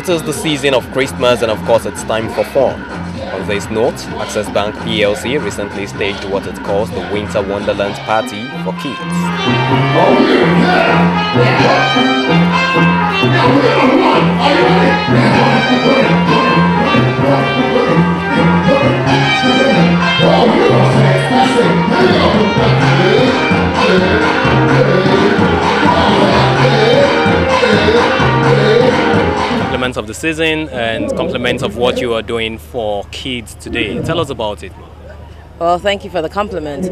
It is the season of Christmas and of course it's time for fun. On this note, Access Bank PLC recently staged what it calls the Winter Wonderland Party for kids. Compliments of the season and compliments of what you are doing for kids today. Tell us about it. Well, thank you for the compliment.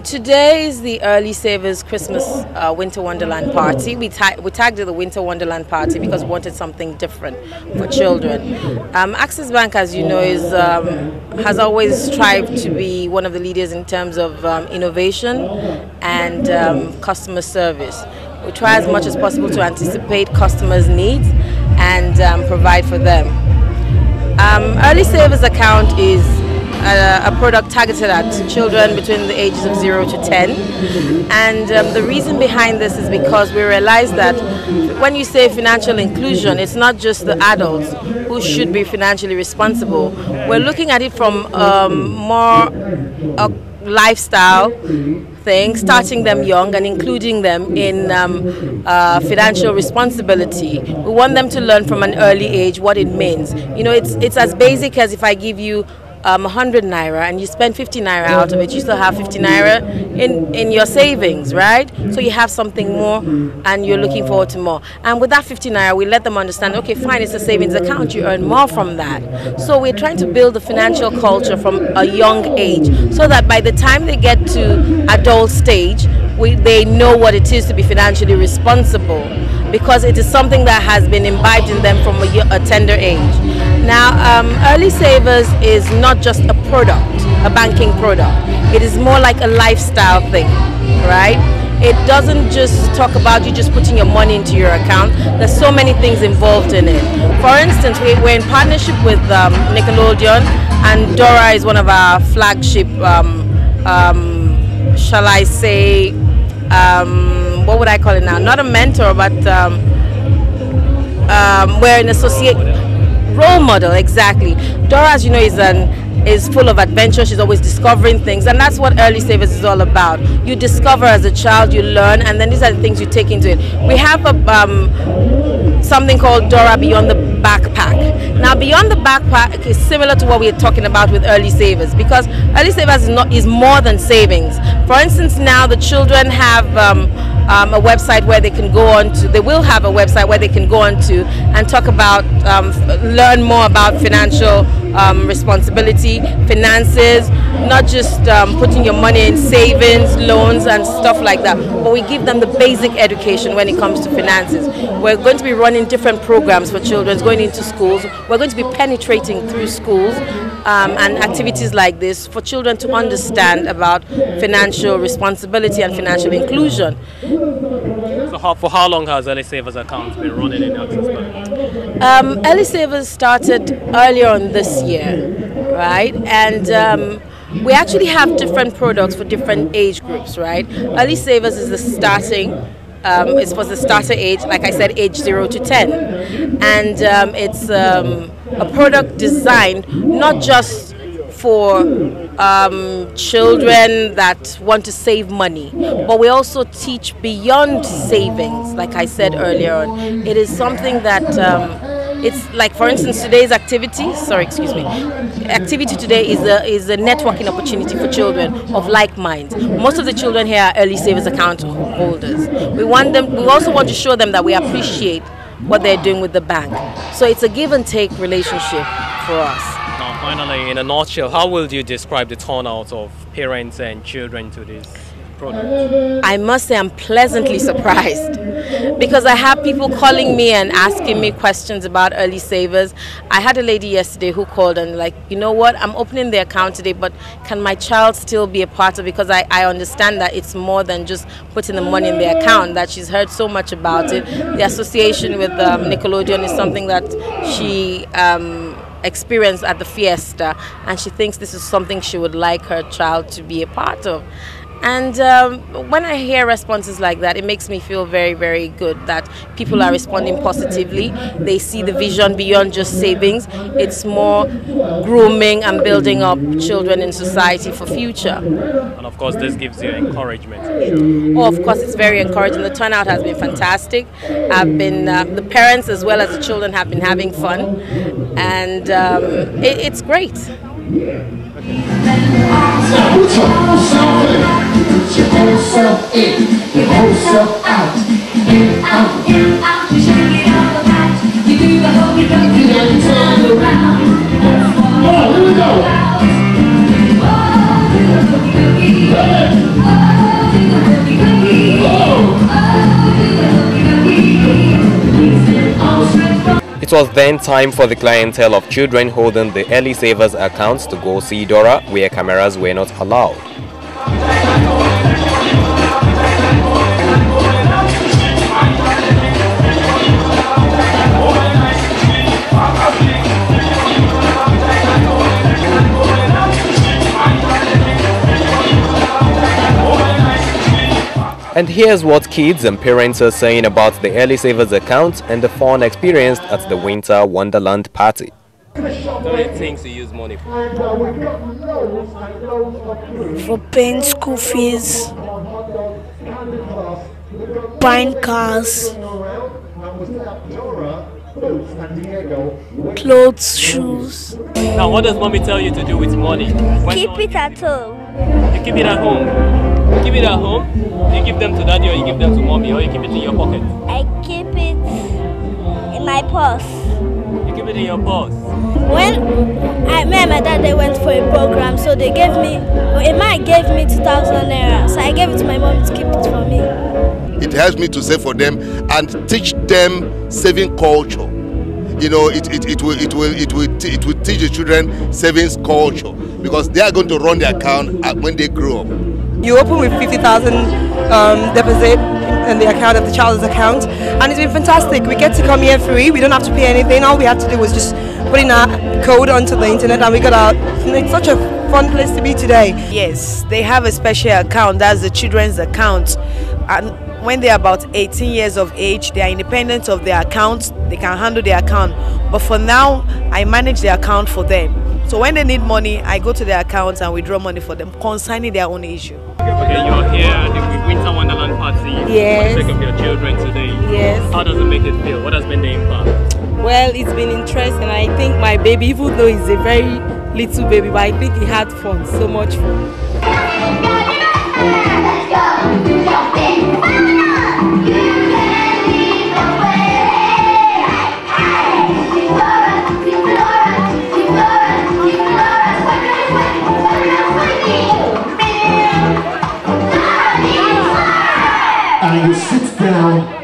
Today is the Early Savers Christmas Winter Wonderland Party. We tagged it the Winter Wonderland Party because we wanted something different for children. Access Bank, as you know, has always strived to be one of the leaders in terms of innovation and customer service. We try as much as possible to anticipate customers' needs and provide for them. Early Savers account is a product targeted at children between the ages of 0 to 10, and the reason behind this is because we realize that when you say financial inclusion, it's not just the adults who should be financially responsible. We're looking at it from more a lifestyle thing, starting them young and including them in financial responsibility. We want them to learn from an early age what it means. You know, it's as basic as if I give you 100 naira and you spend 50 naira out of it, you still have 50 naira in your savings, right? So you have something more and you're looking forward to more. And with that 50 naira, we let them understand, okay, fine, it's a savings account, you earn more from that. So we're trying to build a financial culture from a young age so that by the time they get to adult stage, they know what it is to be financially responsible, because it is something that has been imbibed in them from a tender age. Now, Early Savers is not just a product, a banking product. It is more like a lifestyle thing, right? It doesn't just talk about you just putting your money into your account. There's so many things involved in it. For instance, we're in partnership with Nickelodeon, and Dora is one of our flagship, shall I say, what would I call it now? Not a mentor, but we're an associate role model. Exactly. Dora, as you know, is full of adventure. She's always discovering things, and that's what Early Savers is all about. You discover as a child, you learn, and then these are the things you take into it. We have something called Dora Beyond the Backpack. Now, Beyond the Backpack is similar to what we are talking about with Early Savers, because Early Savers is more than savings. For instance, now the children have a website where they can go on to. They will have a website where they can go on to and talk about, learn more about financial responsibility, finances, not just putting your money in savings, loans and stuff like that, but we give them the basic education when it comes to finances. We're going to be running different programs for children, going into schools. We're going to be penetrating through schools and activities like this for children to understand about financial responsibility and financial inclusion. So for how long has Early Savers account been running in Access Bank? Early Savers started earlier on this year, right? And we actually have different products for different age groups, right? Early Savers is the starting, it's for the starter age, like I said, age 0 to 10. And it's a product designed not just for children that want to save money, but we also teach beyond savings. Like I said earlier on, it is something that it's like, for instance, today's activity today is a networking opportunity for children of like minds. Most of the children here are Early Savers account holders. We also want to show them that we appreciate what they're doing with the bank. So it's a give and take relationship for us. Now, finally, in a nutshell, how will you describe the turnout of parents and children to this product? I must say I'm pleasantly surprised, because I have people calling me and asking me questions about Early Savers. I had a lady yesterday who called and like, you know what, I'm opening the account today, but can my child still be a part of it? Because I understand that it's more than just putting the money in the account, that she's heard so much about it. The association with Nickelodeon is something that she experienced at the fiesta, and she thinks this is something she would like her child to be a part of. And when I hear responses like that, it makes me feel very, very good that people are responding positively. They see the vision beyond just savings. It's more grooming and building up children in society for future. And of course, this gives you encouragement. Oh, of course, it's very encouraging. The turnout has been fantastic. The parents as well as the children have been having fun, and it's great. Put your whole self in, your whole self out, in, out, in, out. You shake it all about. You do the whole thing, and turn around. Oh, here we go. It was then time for the clientele of children holding the early savers accounts to go see Dora, where cameras were not allowed. And here's what kids and parents are saying about the early savers account and the fun experienced at the Winter Wonderland party. What things you use money for? For paying school fees, buying cars, clothes, shoes. Now, what does mommy tell you to do with money? Keep it at home. You keep it at home? You keep it at home? You give them to daddy or you give them to mommy or you keep it in your pocket? I keep it in my purse. You keep it in your purse? When me and my dad, they went for a program, so they gave me, Emma gave me 2,000 naira, so I gave it to my mom to keep it for me. It helps me to save for them and teach them saving culture. You know, it will teach the children savings culture because they are going to run their account when they grow up. You open with 50,000 deposit in the account of the child's account, and it's been fantastic. We get to come here free. We don't have to pay anything. All we had to do was just put in our code onto the internet, and we got out. It's such a fun place to be today. Yes, they have a special account. That's the children's account, and when they're about 18 years of age, they are independent of their account. They can handle their account. But for now, I manage the account for them. So when they need money, I go to their account and withdraw money for them concerning their own issue. Okay, you're here at the Winter Wonderland party. Yes. For the sake of your children today. Yes. How does it make it feel? What has been the impact? Well, it's been interesting. I think my baby, even though he's a very little baby, but I think he had fun, so much fun. And you sit down